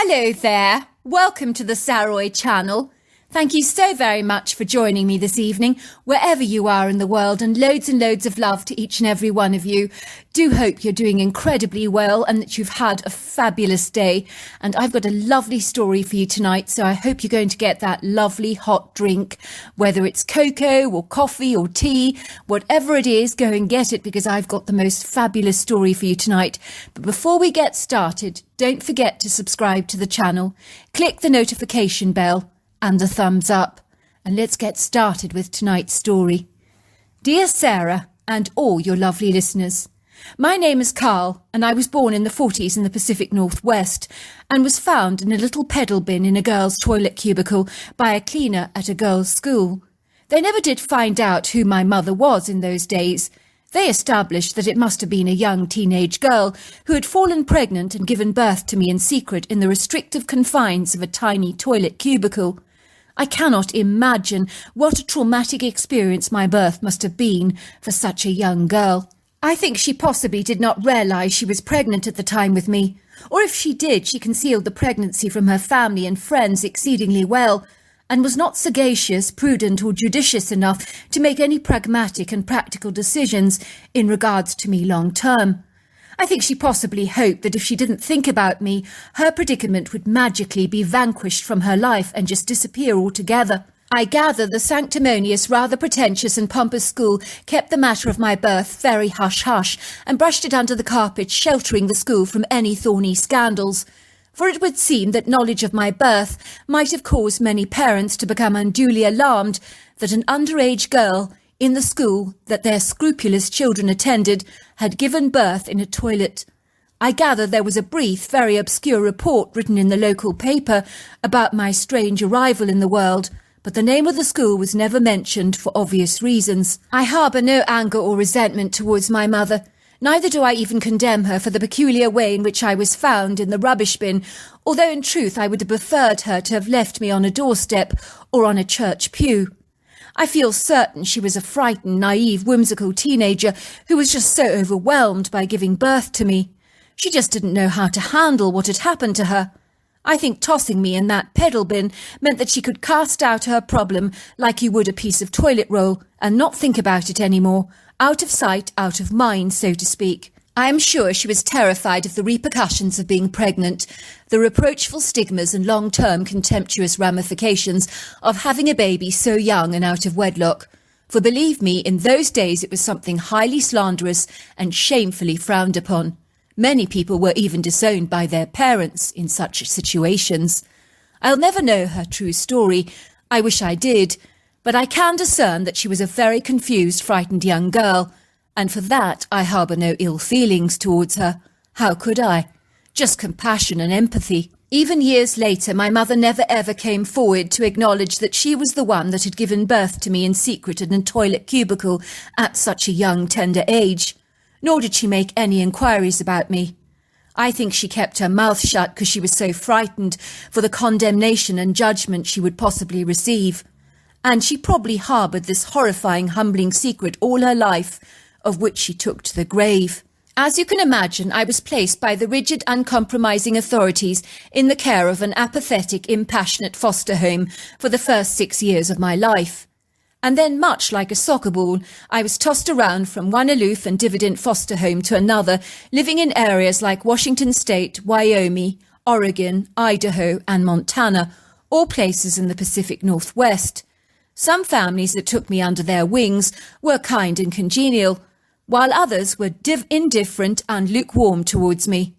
Hello there. Welcome to the Saroy channel. Thank you so very much for joining me this evening, wherever you are in the world, and loads of love to each and every one of you. Do hope you're doing incredibly well and that you've had a fabulous day. And I've got a lovely story for you tonight, so I hope you're going to get that lovely hot drink, whether it's cocoa or coffee or tea, whatever it is, go and get it because I've got the most fabulous story for you tonight. But before we get started, don't forget to subscribe to the channel, click the notification bell, and the thumbs up, and let's get started with tonight's story. Dear Sarah and all your lovely listeners, my name is Carl, and I was born in the 40s in the Pacific Northwest and was found in a little pedal bin in a girl's toilet cubicle by a cleaner at a girls' school. They never did find out who my mother was in those days. They established that it must have been a young teenage girl who had fallen pregnant and given birth to me in secret in the restrictive confines of a tiny toilet cubicle. I cannot imagine what a traumatic experience my birth must have been for such a young girl. I think she possibly did not realise she was pregnant at the time with me, or if she did, she concealed the pregnancy from her family and friends exceedingly well, and was not sagacious, prudent or judicious enough to make any pragmatic and practical decisions in regards to me long term. I think she possibly hoped that if she didn't think about me, her predicament would magically be vanquished from her life and just disappear altogether. I gather the sanctimonious, rather pretentious and pompous school kept the matter of my birth very hush-hush and brushed it under the carpet, sheltering the school from any thorny scandals. For it would seem that knowledge of my birth might have caused many parents to become unduly alarmed that an underage girl in the school that their scrupulous children attended had given birth in a toilet. I gather there was a brief, very obscure report written in the local paper about my strange arrival in the world, but the name of the school was never mentioned for obvious reasons. I harbour no anger or resentment towards my mother. Neither do I even condemn her for the peculiar way in which I was found in the rubbish bin, although in truth I would have preferred her to have left me on a doorstep or on a church pew. I feel certain she was a frightened, naive, whimsical teenager who was just so overwhelmed by giving birth to me. She just didn't know how to handle what had happened to her. I think tossing me in that pedal bin meant that she could cast out her problem like you would a piece of toilet roll and not think about it anymore, out of sight, out of mind, so to speak. I am sure she was terrified of the repercussions of being pregnant, the reproachful stigmas and long-term contemptuous ramifications of having a baby so young and out of wedlock. For believe me, in those days it was something highly slanderous and shamefully frowned upon. Many people were even disowned by their parents in such situations. I'll never know her true story. I wish I did, but I can discern that she was a very confused, frightened young girl, and for that I harbour no ill feelings towards her. How could I? Just compassion and empathy. Even years later, my mother never ever came forward to acknowledge that she was the one that had given birth to me in secret in a toilet cubicle at such a young, tender age. Nor did she make any inquiries about me. I think she kept her mouth shut because she was so frightened for the condemnation and judgment she would possibly receive. And she probably harboured this horrifying, humbling secret all her life, of which she took to the grave. As you can imagine, I was placed by the rigid, uncompromising authorities in the care of an apathetic, impassionate foster home for the first 6 years of my life. And then, much like a soccer ball, I was tossed around from one aloof and diffident foster home to another, living in areas like Washington State, Wyoming, Oregon, Idaho, and Montana, all places in the Pacific Northwest. Some families that took me under their wings were kind and congenial, while others were indifferent and lukewarm towards me.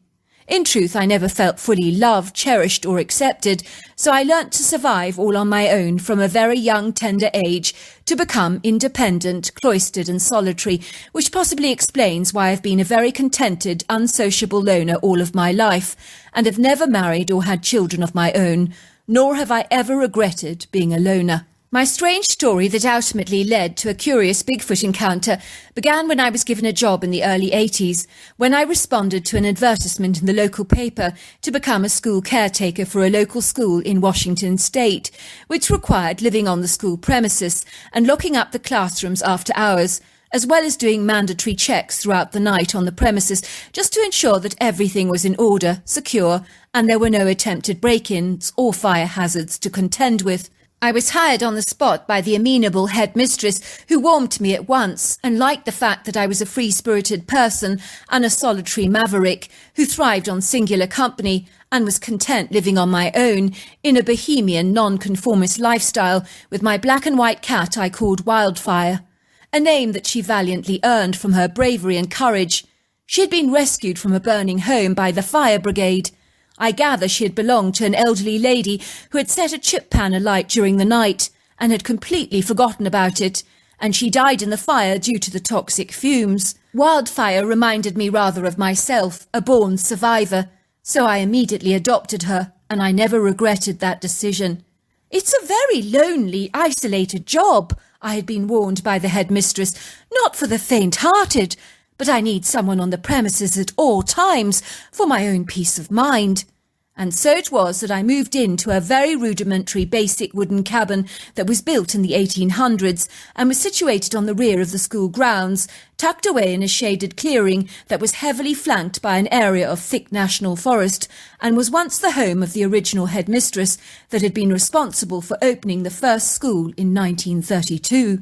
In truth, I never felt fully loved, cherished or accepted, so I learnt to survive all on my own from a very young, tender age to become independent, cloistered and solitary, which possibly explains why I've been a very contented, unsociable loner all of my life, and have never married or had children of my own, nor have I ever regretted being a loner. My strange story that ultimately led to a curious Bigfoot encounter began when I was given a job in the early 80s, when I responded to an advertisement in the local paper to become a school caretaker for a local school in Washington State, which required living on the school premises and locking up the classrooms after hours, as well as doing mandatory checks throughout the night on the premises just to ensure that everything was in order, secure, and there were no attempted break-ins or fire hazards to contend with. I was hired on the spot by the amenable headmistress, who warmed to me at once and liked the fact that I was a free-spirited person and a solitary maverick who thrived on singular company and was content living on my own in a bohemian non-conformist lifestyle with my black and white cat I called Wildfire, a name that she valiantly earned from her bravery and courage. She had been rescued from a burning home by the fire brigade. I gather she had belonged to an elderly lady who had set a chip pan alight during the night and had completely forgotten about it, and she died in the fire due to the toxic fumes. Wildfire reminded me rather of myself, a born survivor, so I immediately adopted her, and I never regretted that decision. It's a very lonely, isolated job, I had been warned by the headmistress, not for the faint-hearted, but I need someone on the premises at all times for my own peace of mind. And so it was that I moved into a very rudimentary basic wooden cabin that was built in the 1800s and was situated on the rear of the school grounds, tucked away in a shaded clearing that was heavily flanked by an area of thick national forest and was once the home of the original headmistress that had been responsible for opening the first school in 1932.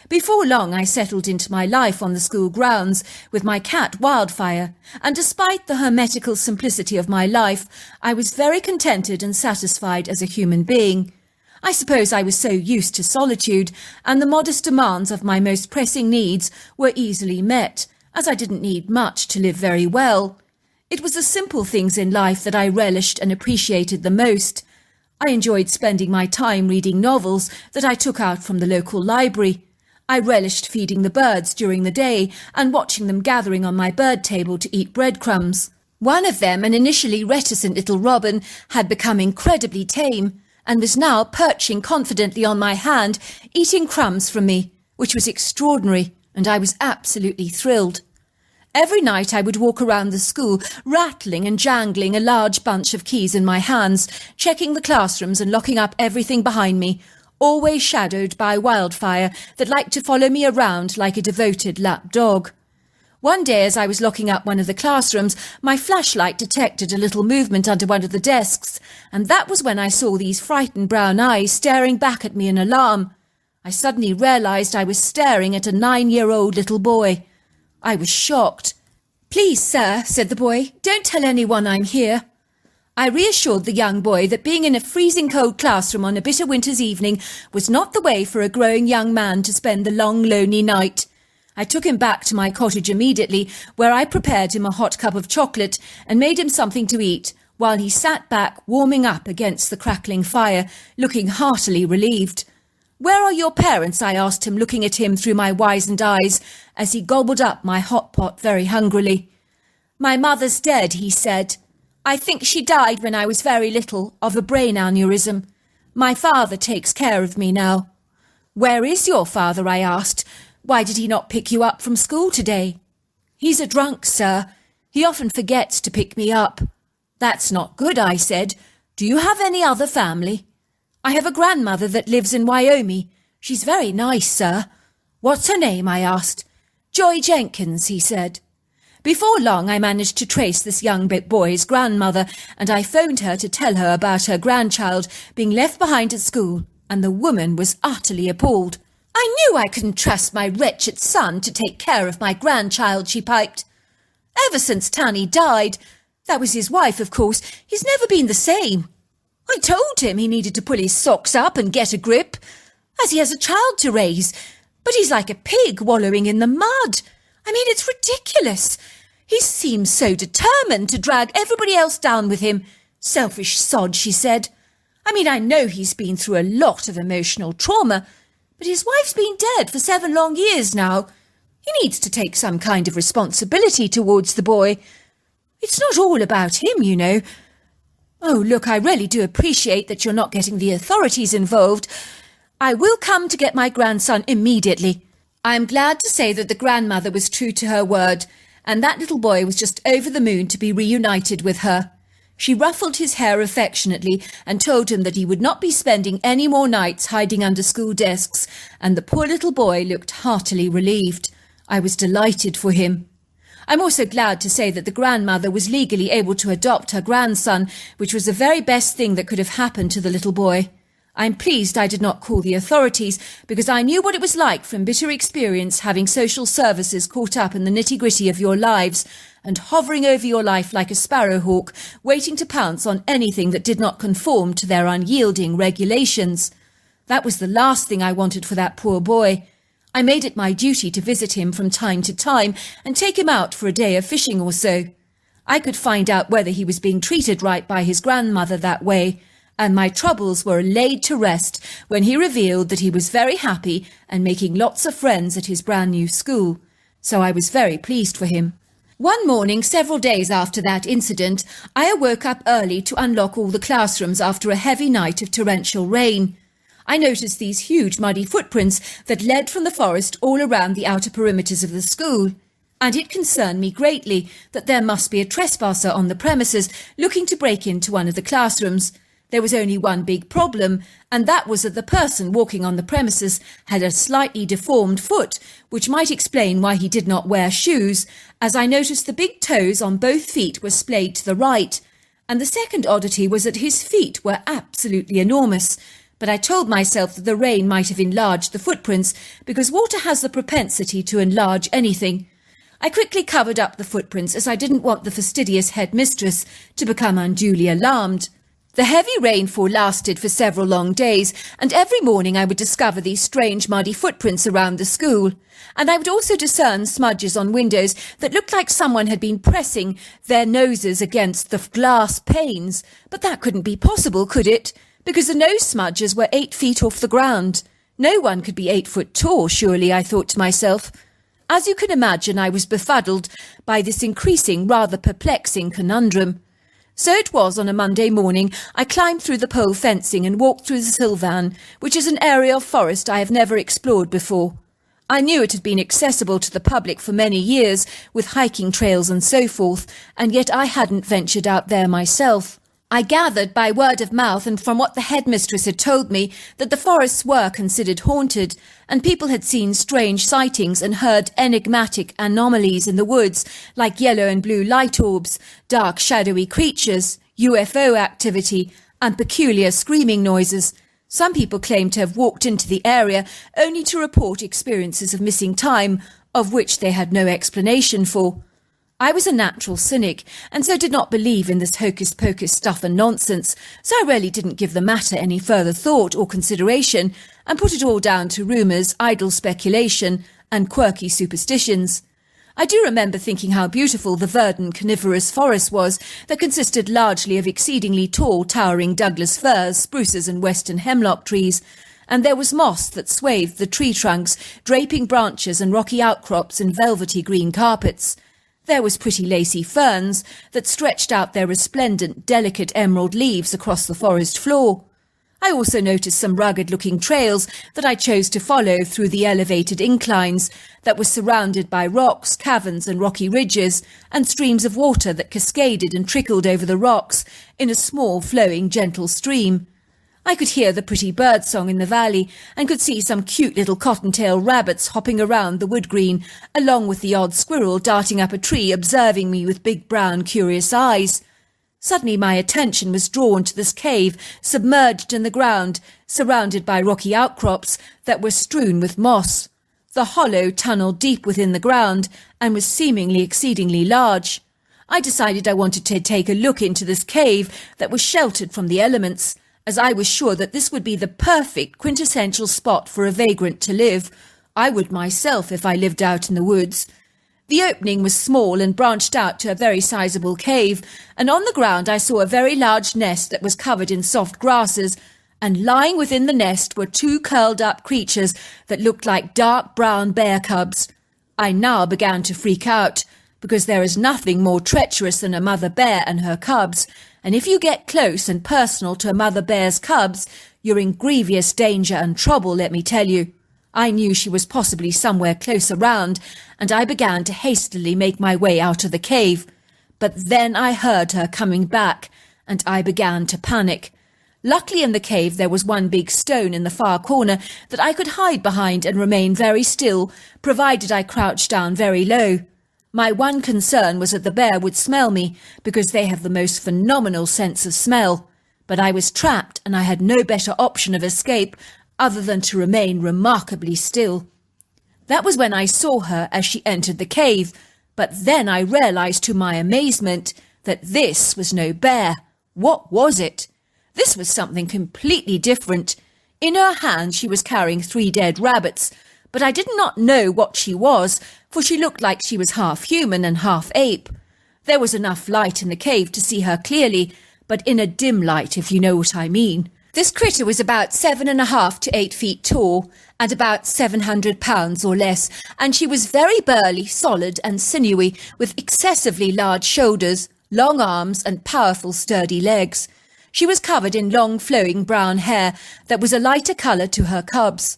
Before long I settled into my life on the school grounds with my cat Wildfire, and despite the hermetical simplicity of my life, I was very contented and satisfied as a human being. I suppose I was so used to solitude, and the modest demands of my most pressing needs were easily met, as I didn't need much to live very well. It was the simple things in life that I relished and appreciated the most. I enjoyed spending my time reading novels that I took out from the local library. I relished feeding the birds during the day and watching them gathering on my bird table to eat breadcrumbs. One of them, an initially reticent little robin, had become incredibly tame and was now perching confidently on my hand, eating crumbs from me, which was extraordinary, and I was absolutely thrilled. Every night I would walk around the school, rattling and jangling a large bunch of keys in my hands, checking the classrooms and locking up everything behind me, always shadowed by Wildfire that liked to follow me around like a devoted lap dog. One day as I was locking up one of the classrooms, my flashlight detected a little movement under one of the desks, and that was when I saw these frightened brown eyes staring back at me in alarm. I suddenly realised I was staring at a 9-year-old little boy. I was shocked. "Please, sir," said the boy, "don't tell anyone I'm here." I reassured the young boy that being in a freezing cold classroom on a bitter winter's evening was not the way for a growing young man to spend the long, lonely night. I took him back to my cottage immediately, where I prepared him a hot cup of chocolate and made him something to eat, while he sat back warming up against the crackling fire, looking heartily relieved. "Where are your parents?" I asked him, looking at him through my wizened eyes, as he gobbled up my hot pot very hungrily. "My mother's dead," he said. "I think she died when I was very little, of a brain aneurysm. My father takes care of me now." "Where is your father?" I asked. "Why did he not pick you up from school today?" "He's a drunk, sir. He often forgets to pick me up." "That's not good," I said. "Do you have any other family?" "I have a grandmother that lives in Wyoming. She's very nice, sir." "What's her name?" I asked. "Joy Jenkins," he said. Before long I managed to trace this young boy's grandmother, and I phoned her to tell her about her grandchild being left behind at school, and the woman was utterly appalled. "I knew I couldn't trust my wretched son to take care of my grandchild," she piped. "Ever since Tanny died, that was his wife, of course, he's never been the same. I told him he needed to pull his socks up and get a grip, as he has a child to raise, but he's like a pig wallowing in the mud. I mean, it's ridiculous. He seems so determined to drag everybody else down with him. Selfish sod," she said. "I mean, I know he's been through a lot of emotional trauma, but his wife's been dead for 7 long years now. He needs to take some kind of responsibility towards the boy. It's not all about him, you know. Oh, look, I really do appreciate that you're not getting the authorities involved. I will come to get my grandson immediately." I am glad to say that the grandmother was true to her word, and that little boy was just over the moon to be reunited with her. She ruffled his hair affectionately and told him that he would not be spending any more nights hiding under school desks, and the poor little boy looked heartily relieved. I was delighted for him. I'm also glad to say that the grandmother was legally able to adopt her grandson, which was the very best thing that could have happened to the little boy. I'm pleased I did not call the authorities, because I knew what it was like from bitter experience having social services caught up in the nitty-gritty of your lives and hovering over your life like a sparrowhawk, waiting to pounce on anything that did not conform to their unyielding regulations. That was the last thing I wanted for that poor boy. I made it my duty to visit him from time to time and take him out for a day of fishing or so. I could find out whether he was being treated right by his grandmother that way, and my troubles were laid to rest when he revealed that he was very happy and making lots of friends at his brand new school. So I was very pleased for him. One morning, several days after that incident, I awoke up early to unlock all the classrooms after a heavy night of torrential rain. I noticed these huge muddy footprints that led from the forest all around the outer perimeters of the school, and it concerned me greatly that there must be a trespasser on the premises looking to break into one of the classrooms. There was only one big problem, and that was that the person walking on the premises had a slightly deformed foot, which might explain why he did not wear shoes, as I noticed the big toes on both feet were splayed to the right, and the second oddity was that his feet were absolutely enormous. But I told myself that the rain might have enlarged the footprints, because water has the propensity to enlarge anything. I quickly covered up the footprints, as I didn't want the fastidious headmistress to become unduly alarmed. The heavy rainfall lasted for several long days, and every morning I would discover these strange muddy footprints around the school, and I would also discern smudges on windows that looked like someone had been pressing their noses against the glass panes. But that couldn't be possible, could it? Because the nose smudges were 8 feet off the ground. No one could be 8 foot tall, surely, I thought to myself. As you can imagine, I was befuddled by this increasing, rather perplexing conundrum. So it was on a Monday morning I climbed through the pole fencing and walked through the Sylvan, which is an area of forest I have never explored before. I knew it had been accessible to the public for many years, with hiking trails and so forth, and yet I hadn't ventured out there myself. I gathered by word of mouth and from what the headmistress had told me that the forests were considered haunted, and people had seen strange sightings and heard enigmatic anomalies in the woods, like yellow and blue light orbs, dark shadowy creatures, UFO activity, and peculiar screaming noises. Some people claimed to have walked into the area only to report experiences of missing time, of which they had no explanation for. I was a natural cynic, and so did not believe in this hocus-pocus stuff and nonsense, so I really didn't give the matter any further thought or consideration, and put it all down to rumours, idle speculation, and quirky superstitions. I do remember thinking how beautiful the verdant coniferous forest was, that consisted largely of exceedingly tall, towering Douglas firs, spruces, and western hemlock trees, and there was moss that swathed the tree trunks, draping branches and rocky outcrops in velvety green carpets. There was pretty lacy ferns that stretched out their resplendent, delicate emerald leaves across the forest floor. I also noticed some rugged-looking trails that I chose to follow through the elevated inclines that were surrounded by rocks, caverns and rocky ridges, and streams of water that cascaded and trickled over the rocks in a small, flowing, gentle stream. I could hear the pretty bird song in the valley, and could see some cute little cottontail rabbits hopping around the wood green, along with the odd squirrel darting up a tree, observing me with big brown curious eyes. Suddenly my attention was drawn to this cave, submerged in the ground, surrounded by rocky outcrops that were strewn with moss. The hollow tunneled deep within the ground, and was seemingly exceedingly large. I decided I wanted to take a look into this cave that was sheltered from the elements, as I was sure that this would be the perfect quintessential spot for a vagrant to live. I would myself if I lived out in the woods. The opening was small and branched out to a very sizable cave, and on the ground I saw a very large nest that was covered in soft grasses, and lying within the nest were 2 curled-up creatures that looked like dark brown bear cubs. I now began to freak out, because there is nothing more treacherous than a mother bear and her cubs, and if you get close and personal to a mother bear's cubs, you're in grievous danger and trouble, let me tell you. I knew she was possibly somewhere close around, and I began to hastily make my way out of the cave. But then I heard her coming back, and I began to panic. Luckily in the cave there was one big stone in the far corner that I could hide behind and remain very still, provided I crouched down very low. My one concern was that the bear would smell me, because they have the most phenomenal sense of smell. But I was trapped, and I had no better option of escape other than to remain remarkably still. That was when I saw her as she entered the cave, but then I realised to my amazement that this was no bear. What was it? This was something completely different. In her hand she was carrying 3 dead rabbits, but I did not know what she was, for she looked like she was half human and half ape. There was enough light in the cave to see her clearly, but in a dim light, if you know what I mean. This critter was about 7.5 to 8 feet tall and about 700 pounds or less, and she was very burly, solid and sinewy, with excessively large shoulders, long arms and powerful sturdy legs. She was covered in long flowing brown hair that was a lighter colour to her cubs.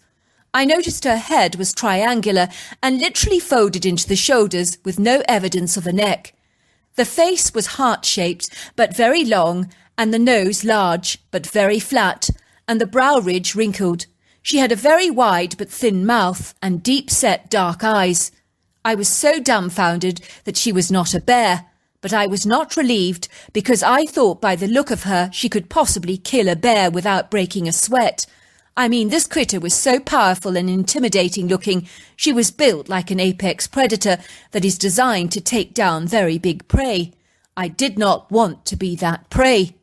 I noticed her head was triangular and literally folded into the shoulders with no evidence of a neck. The face was heart-shaped but very long, and the nose large but very flat, and the brow ridge wrinkled. She had a very wide but thin mouth and deep-set dark eyes. I was so dumbfounded that she was not a bear, but I was not relieved, because I thought by the look of her she could possibly kill a bear without breaking a sweat. I mean, this critter was so powerful and intimidating looking, she was built like an apex predator that is designed to take down very big prey. I did not want to be that prey.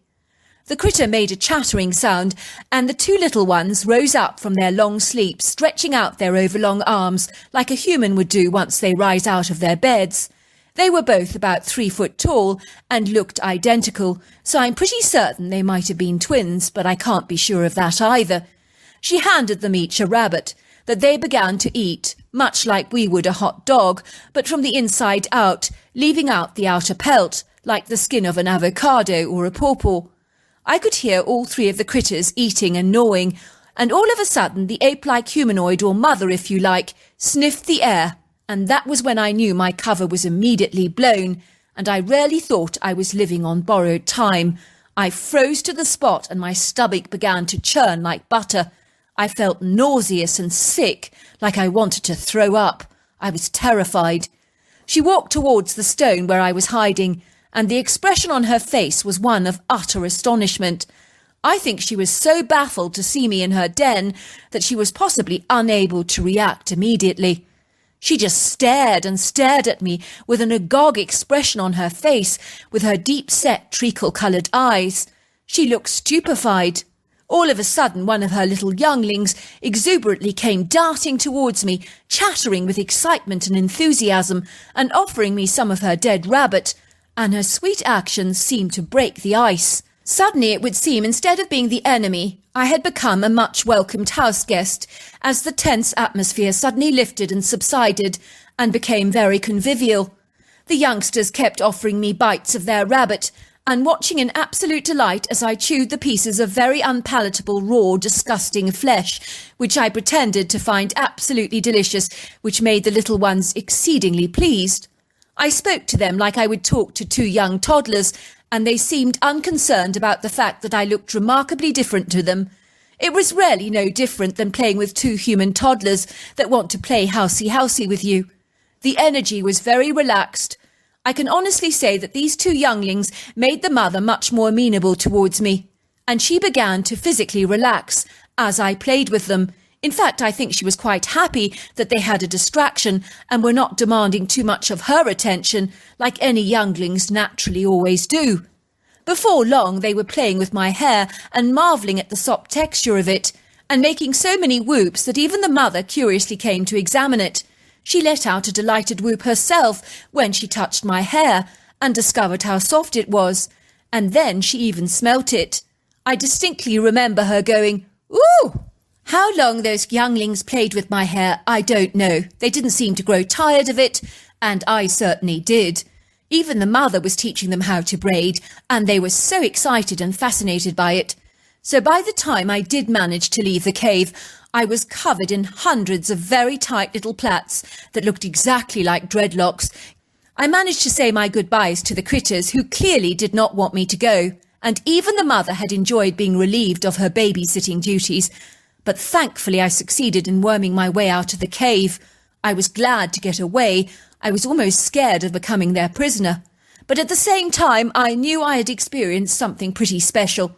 The critter made a chattering sound, and the 2 little ones rose up from their long sleep, stretching out their overlong arms like a human would do once they rise out of their beds. They were both about 3 foot tall and looked identical, so I'm pretty certain they might have been twins, but I can't be sure of that either. She handed them each a rabbit that they began to eat, much like we would a hot dog, but from the inside out, leaving out the outer pelt, like the skin of an avocado or a pawpaw. I could hear all 3 of the critters eating and gnawing, and all of a sudden the ape-like humanoid, or mother if you like, sniffed the air, and that was when I knew my cover was immediately blown, and I really thought I was living on borrowed time. I froze to the spot and my stomach began to churn like butter. I felt nauseous and sick, like I wanted to throw up. I was terrified. She walked towards the stone where I was hiding, and the expression on her face was one of utter astonishment. I think she was so baffled to see me in her den that she was possibly unable to react immediately. She just stared and stared at me with an agog expression on her face, with her deep-set treacle-coloured eyes. She looked stupefied. All of a sudden, one of her little younglings exuberantly came darting towards me, chattering with excitement and enthusiasm, and offering me some of her dead rabbit, and her sweet actions seemed to break the ice. Suddenly, it would seem, instead of being the enemy, I had become a much welcomed house guest, as the tense atmosphere suddenly lifted and subsided, and became very convivial. The youngsters kept offering me bites of their rabbit, and watching in absolute delight as I chewed the pieces of very unpalatable, raw, disgusting flesh, which I pretended to find absolutely delicious, which made the little ones exceedingly pleased. I spoke to them like I would talk to 2 young toddlers, and they seemed unconcerned about the fact that I looked remarkably different to them. It was really no different than playing with 2 human toddlers that want to play housey-housey with you. The energy was very relaxed. I can honestly say that these 2 younglings made the mother much more amenable towards me, and she began to physically relax as I played with them. In fact, I think she was quite happy that they had a distraction and were not demanding too much of her attention, like any younglings naturally always do. Before long, they were playing with my hair and marvelling at the soft texture of it, and making so many whoops that even the mother curiously came to examine it. She let out a delighted whoop herself when she touched my hair and discovered how soft it was, and then she even smelt it. I distinctly remember her going, "Ooh!" How long those younglings played with my hair, I don't know. They didn't seem to grow tired of it, and I certainly did. Even the mother was teaching them how to braid, and they were so excited and fascinated by it. So by the time I did manage to leave the cave, I was covered in hundreds of very tight little plaits that looked exactly like dreadlocks. I managed to say my goodbyes to the critters, who clearly did not want me to go, and even the mother had enjoyed being relieved of her babysitting duties. But thankfully I succeeded in worming my way out of the cave. I was glad to get away. I was almost scared of becoming their prisoner. But at the same time, I knew I had experienced something pretty special.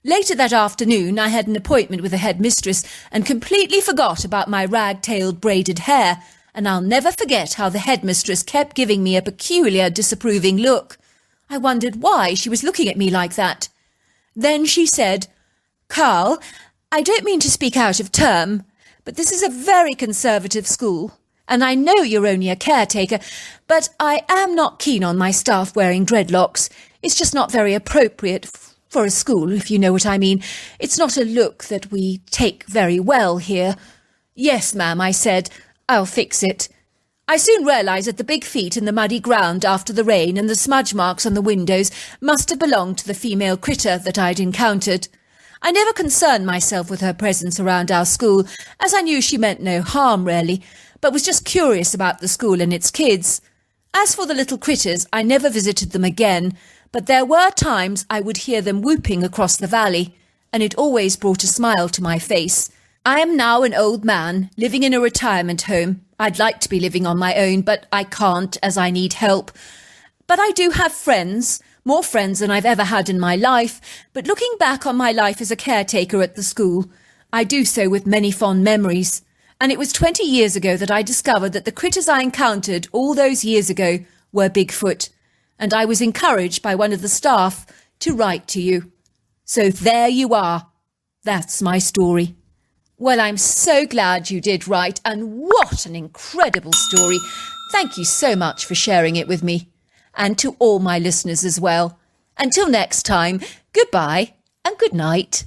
Later that afternoon, I had an appointment with the headmistress and completely forgot about my rag-tailed braided hair, and I'll never forget how the headmistress kept giving me a peculiar, disapproving look. I wondered why she was looking at me like that. Then she said, "Carl, I don't mean to speak out of term, but this is a very conservative school, and I know you're only a caretaker, but I am not keen on my staff wearing dreadlocks. It's just not very appropriate for a school, if you know what I mean. It's not a look that we take very well here." "Yes, ma'am," I said. "I'll fix it." I soon realised that the big feet in the muddy ground after the rain and the smudge marks on the windows must have belonged to the female critter that I'd encountered. I never concerned myself with her presence around our school, as I knew she meant no harm, really, but was just curious about the school and its kids. As for the little critters, I never visited them again, but there were times I would hear them whooping across the valley, and it always brought a smile to my face. I am now an old man, living in a retirement home. I'd like to be living on my own, but I can't, as I need help. But I do have friends, more friends than I've ever had in my life, but looking back on my life as a caretaker at the school, I do so with many fond memories. And it was 20 years ago that I discovered that the critters I encountered all those years ago were Bigfoot, and I was encouraged by one of the staff to write to you. So there you are. That's my story. Well, I'm so glad you did write, and what an incredible story. Thank you so much for sharing it with me, and to all my listeners as well. Until next time, goodbye and good night.